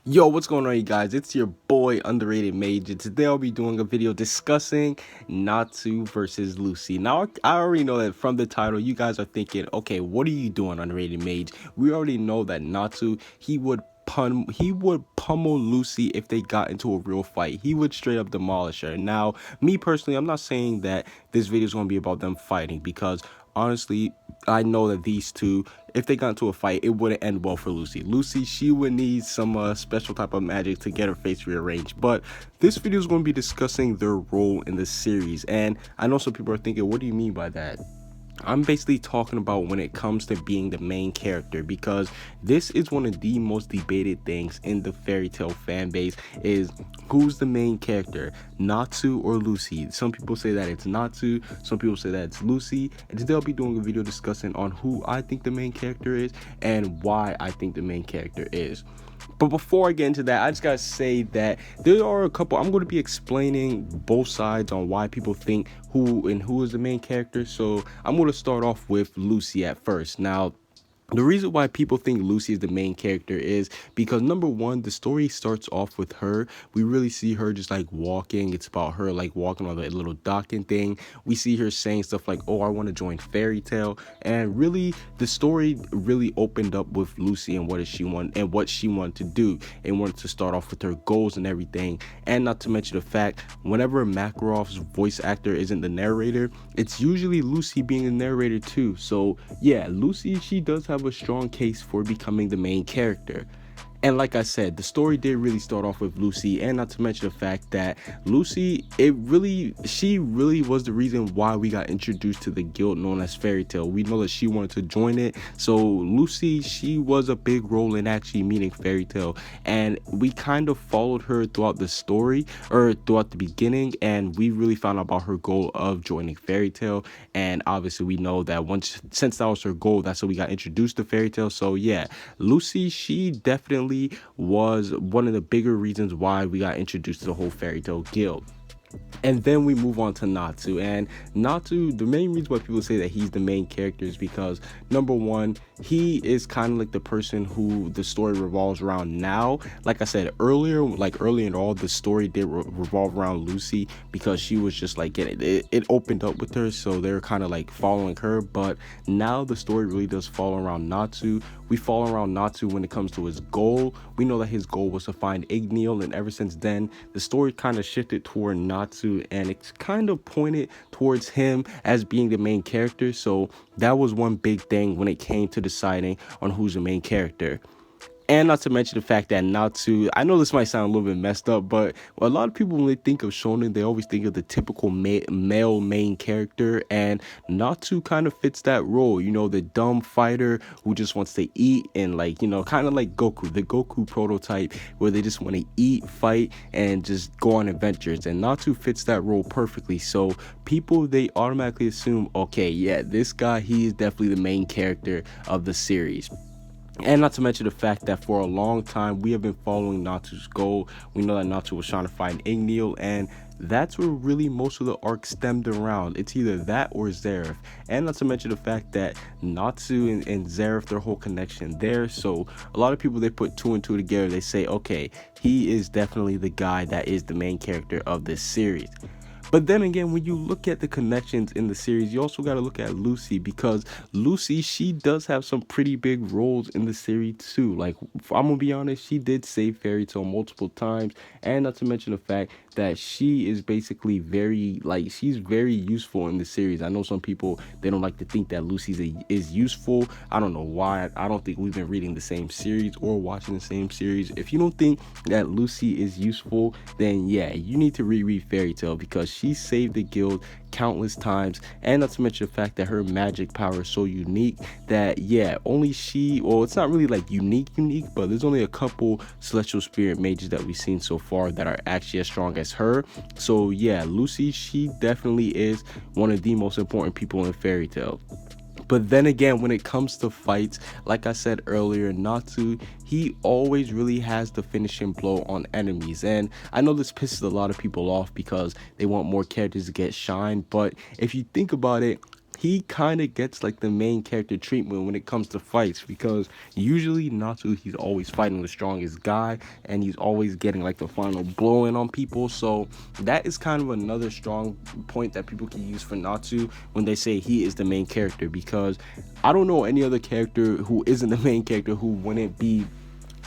Yo, what's going on, you guys? It's your boy Underrated Mage, and today I'll be doing a video discussing Natsu versus Lucy. Now, I already know that from the title, you guys are thinking, okay, what are you doing, Underrated Mage? We already know that Natsu, he would pummel Lucy if they got into a real fight. He would straight up demolish her. Now, me personally, I'm not saying that this video is going to be about them fighting, because honestly, I know that these two, if they got into a fight, it wouldn't end well for Lucy. Lucy, she would need some special type of magic to get her face rearranged. But this video is going to be discussing their role in the series. And I know some people are thinking, what do you mean by that? I'm basically talking about when it comes to being the main character, because this is one of the most debated things in the fairy tale fan base is who's the main character, Natsu or Lucy. Some people say that it's Natsu, some people say that it's Lucy, and today I'll be doing a video discussing on who I think the main character is and why I think the main character is. But before I get into that, I just gotta say that there are a couple, I'm going to be explaining both sides on why people think who is the main character. So I'm going to start off with Lucy at first. Now, the reason why people think Lucy is the main character is because, number one, the story starts off with her. We really see her just like walking. It's about her like walking on that little docking thing. We see her saying stuff like, oh, I want to join fairy tale. And really, the story really opened up with Lucy and what she wanted to do, and wanted to start off with her goals and everything. And not to mention the fact, whenever Makarov's voice actor isn't the narrator, it's usually Lucy being the narrator too. So yeah, Lucy, she does have a strong case for becoming the main character. And like I said, the story did really start off with Lucy, and not to mention the fact that Lucy, she really was the reason why we got introduced to the guild known as Fairy Tale. We know that she wanted to join it, so Lucy, she was a big role in actually meeting Fairy Tale, and we kind of followed her throughout the story, or throughout the beginning, and we really found out about her goal of joining Fairy Tale. And obviously we know that since that was her goal, that's how we got introduced to Fairy Tale. So yeah, Lucy, she definitely was one of the bigger reasons why we got introduced to the whole Fairy Tale guild. And then we move on to Natsu. And Natsu, the main reason why people say that he's the main character is because, number one, he is kind of like the person who the story revolves around now. Like I said earlier, early in all, the story did revolve around Lucy, because she was just like it opened up with her, so they're kind of like following her. But now the story really does follow around Natsu. We follow around Natsu when it comes to his goal. We know that his goal was to find Igneal, and ever since then, the story kind of shifted toward Natsu, and it's kind of pointed towards him as being the main character. So that was one big thing when it came to deciding on who's the main character. And not to mention the fact that Natsu, I know this might sound a little bit messed up, but a lot of people, when they think of shonen, they always think of the typical male main character, and Natsu kind of fits that role. You know, the dumb fighter who just wants to eat, and like, you know, kind of like Goku, the Goku prototype, where they just want to eat, fight, and just go on adventures. And Natsu fits that role perfectly. So people, they automatically assume, okay, yeah, this guy, he is definitely the main character of the series. And not to mention the fact that for a long time we have been following Natsu's goal. We know that Natsu was trying to find Igneal, and that's where really most of the arc stemmed around. It's either that or Zeref. And not to mention the fact that Natsu and Zeref, their whole connection there. So a lot of people, they put two and two together. They say, okay, he is definitely the guy that is the main character of this series. But then again, when you look at the connections in the series, you also got to look at Lucy, because Lucy, she does have some pretty big roles in the series too. Like, I'm gonna be honest, she did save Fairy Tale multiple times, and not to mention the fact that she is basically she's very useful in the series. I know some people, they don't like to think that Lucy is useful. I don't know why. I don't think we've been reading the same series or watching the same series. If you don't think that Lucy is useful, then yeah, you need to reread Fairy Tale, because she saved the guild countless times. And not to mention the fact that her magic power is so unique that, yeah, only she, well, it's not really like unique, but there's only a couple celestial spirit mages that we've seen so far that are actually as strong as her. So yeah, Lucy, she definitely is one of the most important people in Fairy Tale. But then again, when it comes to fights, like I said earlier, Natsu, he always really has the finishing blow on enemies. And I know this pisses a lot of people off because they want more characters to get shine, but if you think about it, he kind of gets like the main character treatment when it comes to fights, because usually Natsu, he's always fighting the strongest guy and he's always getting like the final blow in on people. So that is kind of another strong point that people can use for Natsu when they say he is the main character, because I don't know any other character who isn't the main character who wouldn't be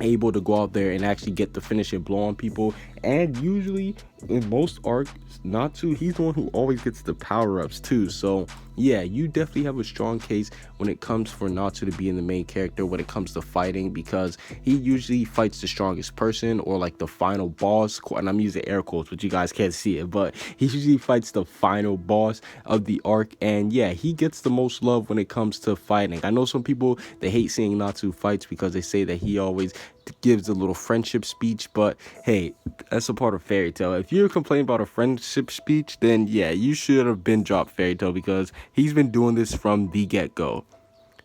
able to go out there and actually get the finishing blow on people. And usually in most arcs, Natsu, he's the one who always gets the power-ups too. So yeah, you definitely have a strong case when it comes for Natsu to be in the main character when it comes to fighting, because he usually fights the strongest person or like the final boss. And I'm using air quotes, but you guys can't see it, but he usually fights the final boss of the arc. And yeah, he gets the most love when it comes to fighting. I know some people, they hate seeing Natsu fights because they say that he always gives a little friendship speech, but hey, that's a part of Fairy Tail. If you're complaining about a friendship speech, then yeah, you should have been dropped Fairy Tail, because he's been doing this from the get-go.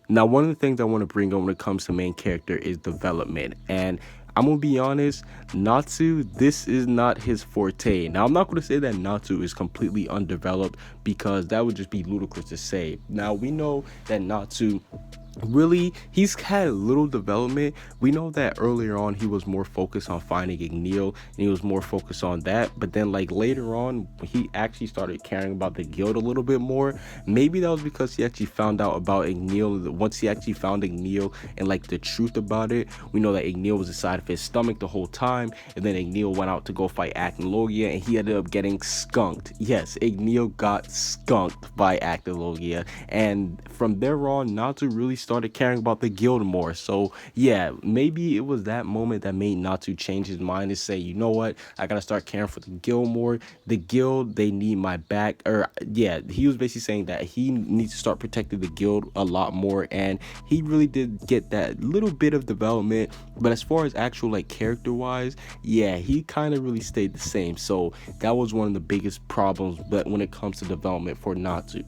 Now, one of the things I want to bring up when it comes to main character is development. And I'm going to be honest, Natsu, this is not his forte. Now, I'm not going to say that Natsu is completely undeveloped, because that would just be ludicrous to say. Now, we know that Natsu, really, he's had little development. We know that earlier on he was more focused on finding Igneel, and he was more focused on that, but then like later on he actually started caring about the guild a little bit more. Maybe that was because he actually found out about Igneel. Once he actually found Igneel and like the truth about it, we know that Igneel was inside of his stomach the whole time, and then Igneel went out to go fight Acnologia and he ended up getting skunked. Yes, Igneel got skunked by Acnologia, and from there on Natsu really started caring about the guild more. So yeah, maybe it was that moment that made Natsu change his mind and say, you know what, I gotta start caring for the guild more. The guild, they need my back. Or yeah, he was basically saying that he needs to start protecting the guild a lot more, and he really did get that little bit of development. But as far as actual like character wise, yeah, he kind of really stayed the same. So that was one of the biggest problems but when it comes to development for Natsu.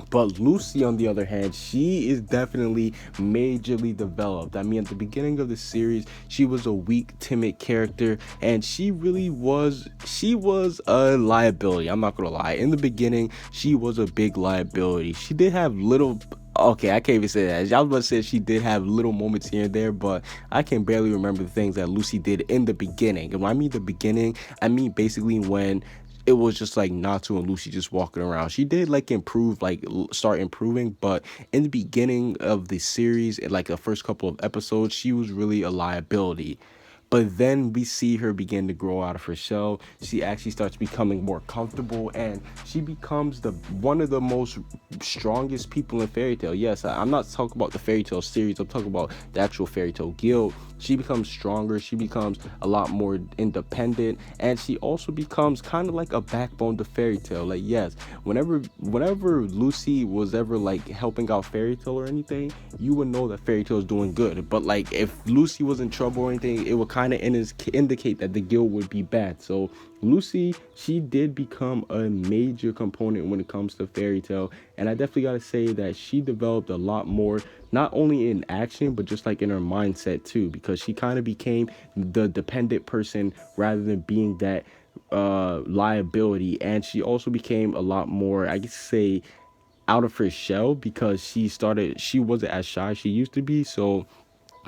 But Lucy, on the other hand, she is definitely majorly developed. I mean, at the beginning of the series, she was a weak, timid character, and she was a liability. I'm not gonna lie. In the beginning, she was a big liability. She did have little, okay, I can't even say that. I was about to say she did have little moments here and there, but I can barely remember the things that Lucy did in the beginning. And when I mean the beginning, I mean basically when it was just like Natsu and Lucy just walking around. She did like improve, like start improving, but in the beginning of the series, in like the first couple of episodes, she was really a liability. But then we see her begin to grow out of her shell. She actually starts becoming more comfortable, and she becomes the one of the most strongest people in Fairy Tail. Yes, I'm not talking about the Fairy Tail series. I'm talking about the actual Fairy Tail guild. She becomes stronger. She becomes a lot more independent, and she also becomes kind of like a backbone to Fairy Tail. Like yes, whenever Lucy was ever like helping out Fairy Tail or anything, you would know that Fairy Tail is doing good. But like if Lucy was in trouble or anything, it would kind of indicate that the guild would be bad. So Lucy, she did become a major component when it comes to Fairy Tail, and I definitely gotta say that she developed a lot more, not only in action but just like in her mindset too, because she kind of became the dependent person rather than being that liability. And she also became a lot more, I guess say, out of her shell, because she wasn't as shy as she used to be. So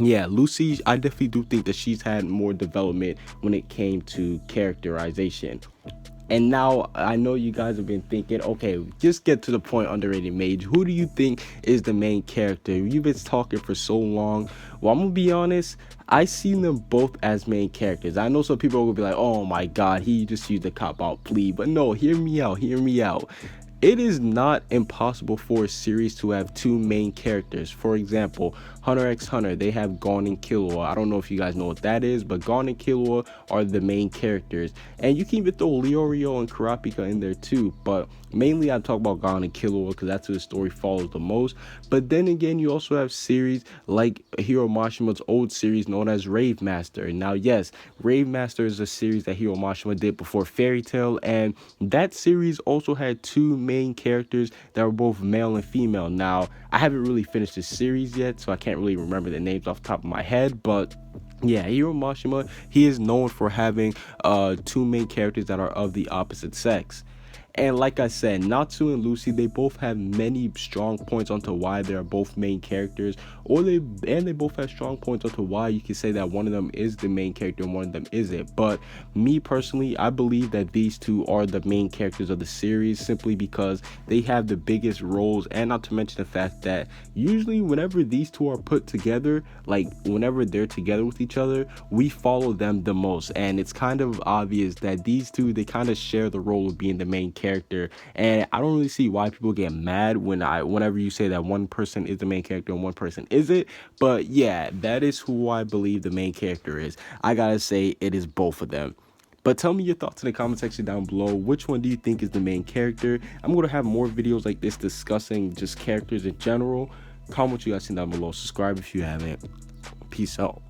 yeah, Lucy, I definitely do think that she's had more development when it came to characterization. And now I know you guys have been thinking, okay, just get to the point, underrated mage. Who do you think is the main character? You've been talking for so long. Well, I'm gonna be honest, I see them both as main characters. I know some people will be like, oh my god, he just used a cop out plea. But no, hear me out, hear me out. It is not impossible for a series to have two main characters. For example, Hunter x Hunter, they have Gon and Killua. I don't know if you guys know what that is, but Gon and Killua are the main characters. And you can even throw Leorio and Kurapika in there too, but mainly I talk about Gon and Killua because that's who the story follows the most. But then again, you also have series like Hiro Mashima's old series known as Rave Master. Now, yes, Rave Master is a series that Hiro Mashima did before Fairy Tail, and that series also had two main characters that were both male and female. Now, I haven't really finished the series yet, so I can't really remember the names off the top of my head, but yeah, Hiro Mashima, he is known for having two main characters that are of the opposite sex. And like I said, Natsu and Lucy, they both have many strong points onto why they're both main characters, they both have strong points onto why you can say that one of them is the main character and one of them isn't. But me personally, I believe that these two are the main characters of the series, simply because they have the biggest roles, and not to mention the fact that usually whenever these two are put together, like whenever they're together with each other, we follow them the most. And it's kind of obvious that these two, they kind of share the role of being the main character, and I don't really see why people get mad whenever you say that one person is the main character and one person isn't. But yeah, that is who I believe the main character is. I gotta say, it is both of them. But tell me your thoughts in the comment section down below. Which one do you think is the main character? I'm going to have more videos like this discussing just characters in general. Comment what you guys think down below. Subscribe if you haven't. Peace out.